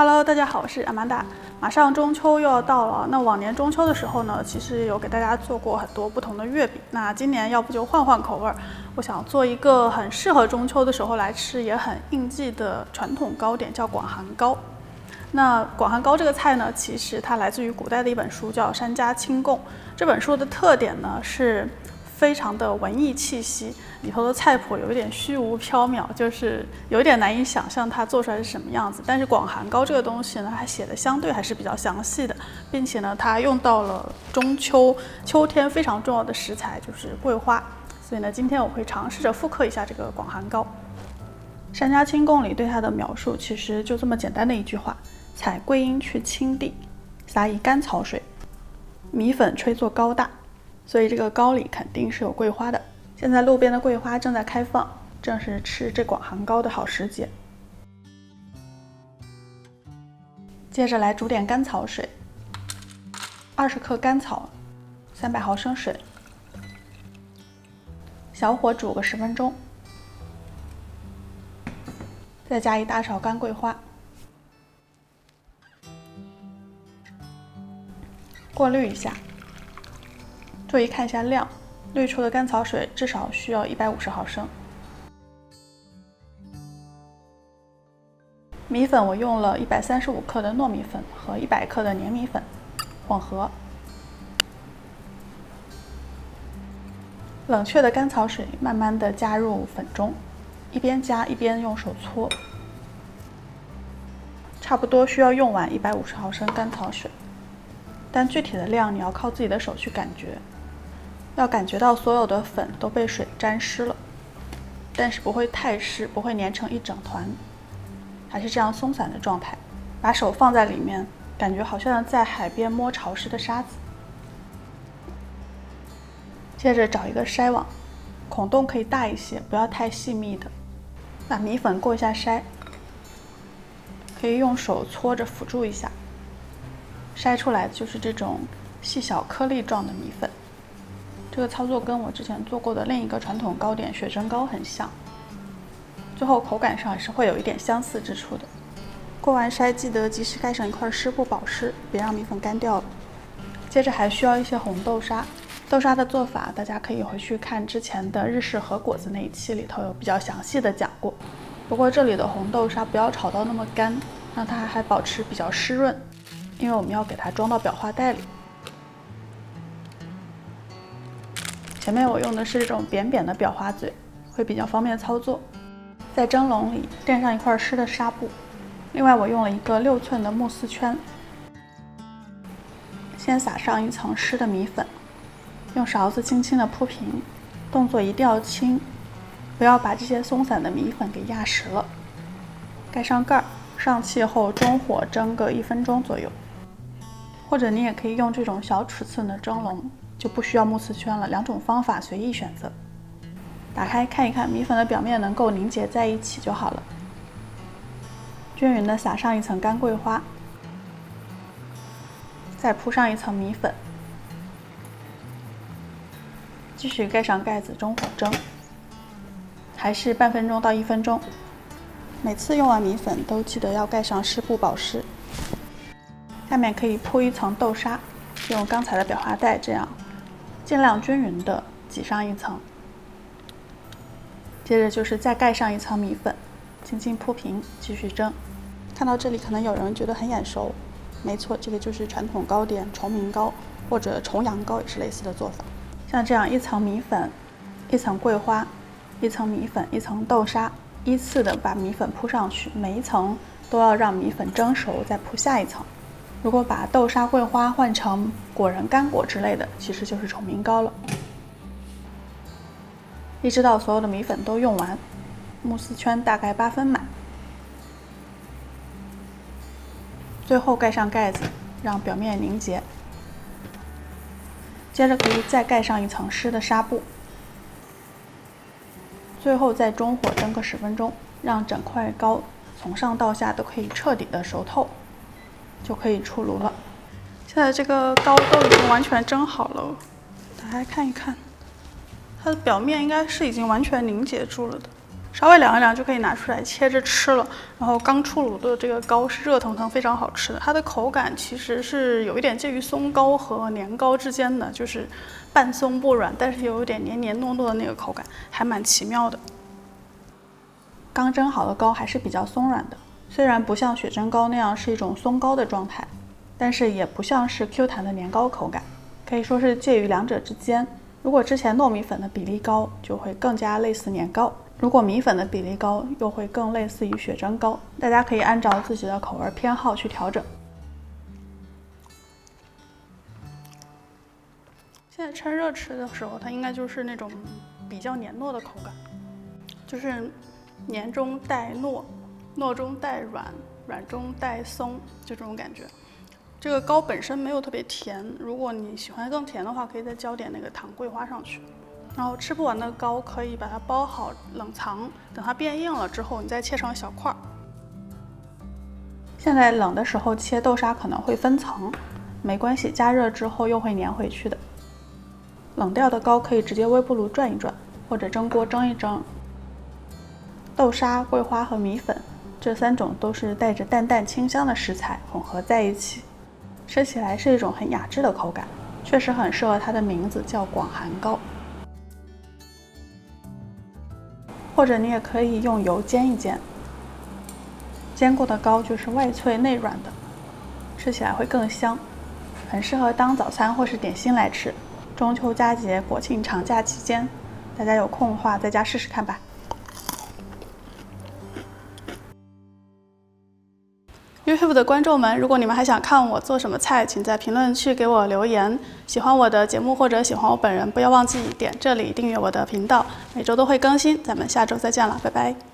Hello， 大家好，我是阿曼达。马上中秋又要到了，那往年中秋的时候呢，其实有给大家做过很多不同的月饼。那今年要不就换换口味儿，我想做一个很适合中秋的时候来吃，也很应季的传统糕点，叫广寒糕。那广寒糕这个菜呢，其实它来自于古代的一本书，叫《山家清供》。这本书的特点呢是非常的文艺气息，里头的菜谱有一点虚无缥缈，就是有点难以想象它做出来是什么样子。但是广寒糕这个东西呢，它写的相对还是比较详细的，并且呢，它用到了中秋秋天非常重要的食材，就是桂花。所以呢，今天我会尝试着复刻一下这个广寒糕。山家清供里对它的描述其实就这么简单的一句话：采桂阴去青地，撒以甘草水，米粉吹作糕大。所以这个糕里肯定是有桂花的。现在路边的桂花正在开放，正是吃这广寒糕的好时节。接着来煮点甘草水，20克甘草，300毫升水，小火煮个10分钟，再加一大勺干桂花，过滤一下。注意看一下量，滤出的甘草水至少需要150毫升。米粉我用了135克的糯米粉和100克的黏米粉混合。冷却的甘草水慢慢的加入粉中，一边加一边用手搓。差不多需要用完150毫升甘草水，但具体的量你要靠自己的手去感觉。要感觉到所有的粉都被水沾湿了，但是不会太湿，不会粘成一整团，还是这样松散的状态。把手放在里面，感觉好像在海边摸潮湿的沙子。接着找一个筛网，孔洞可以大一些，不要太细密的。把米粉过一下筛，可以用手搓着辅助一下。筛出来就是这种细小颗粒状的米粉。这个操作跟我之前做过的另一个传统糕点雪蒸糕很像，最后口感上也是会有一点相似之处的。过完筛记得及时盖上一块湿布保湿，别让米粉干掉了。接着还需要一些红豆沙，豆沙的做法大家可以回去看之前的日式和果子那一期，里头有比较详细的讲过。不过这里的红豆沙不要炒到那么干，让它还保持比较湿润，因为我们要给它装到裱花袋里。前面我用的是这种扁扁的裱花嘴，会比较方便操作。在蒸笼里垫上一块湿的纱布，另外我用了一个6寸的慕斯圈，先撒上一层湿的米粉，用勺子轻轻的铺平，动作一定要轻，不要把这些松散的米粉给压实了。盖上盖儿，上气后中火蒸个1分钟左右，或者你也可以用这种小尺寸的蒸笼，就不需要慕斯圈了，两种方法随意选择。打开看一看，米粉的表面能够凝结在一起就好了。均匀的撒上一层干桂花，再铺上一层米粉，继续盖上盖子，中火蒸，还是半分钟到1分钟。每次用完米粉都记得要盖上湿布保湿。下面可以铺一层豆沙，用刚才的裱花袋这样尽量均匀的挤上一层，接着就是再盖上一层米粉，轻轻铺平，继续蒸。看到这里可能有人觉得很眼熟，没错，这个就是传统糕点重明糕或者重阳糕，也是类似的做法。像这样一层米粉，一层桂花，一层米粉，一层豆沙，依次的把米粉铺上去，每一层都要让米粉蒸熟，再铺下一层。如果把豆沙、桂花换成果仁干果之类的，其实就是重明糕了。一直到所有的米粉都用完，慕斯圈大概8分满。最后盖上盖子，让表面凝结。接着可以再盖上一层湿的纱布。最后再中火蒸个10分钟，让整块糕从上到下都可以彻底的熟透，就可以出炉了。现在这个糕都已经完全蒸好了，打开看一看，它的表面应该是已经完全凝结住了的。稍微凉一凉就可以拿出来切着吃了。然后刚出炉的这个糕是热腾腾，非常好吃的。它的口感其实是有一点介于松糕和年糕之间的，就是半松不软，但是有一点黏黏糯糯的那个口感，还蛮奇妙的。刚蒸好的糕还是比较松软的，虽然不像雪蒸糕那样是一种松糕的状态，但是也不像是 Q 弹的年糕口感，可以说是介于两者之间。如果之前糯米粉的比例高，就会更加类似年糕。如果米粉的比例高，又会更类似于雪蒸糕，大家可以按照自己的口味偏好去调整。现在趁热吃的时候，它应该就是那种比较黏糯的口感，就是黏中带糯，糯中带软，软中带松，就这种感觉。这个糕本身没有特别甜，如果你喜欢更甜的话，可以再浇点那个糖桂花上去。然后吃不完的糕可以把它包好冷藏，等它变硬了之后，你再切成小块。现在冷的时候切豆沙可能会分层，没关系，加热之后又会粘回去的。冷掉的糕可以直接微波炉转一转，或者蒸锅蒸一蒸。豆沙、桂花和米粉这3种都是带着淡淡清香的食材混合在一起，吃起来是一种很雅致的口感，确实很适合它的名字叫广寒糕。或者你也可以用油煎一煎，煎过的糕就是外脆内软的，吃起来会更香，很适合当早餐或是点心来吃。中秋佳节、国庆长假期间，大家有空的话在家试试看吧。YouTube 的观众们，如果你们还想看我做什么菜，请在评论区给我留言。喜欢我的节目或者喜欢我本人，不要忘记点这里订阅我的频道，每周都会更新。咱们下周再见了，拜拜。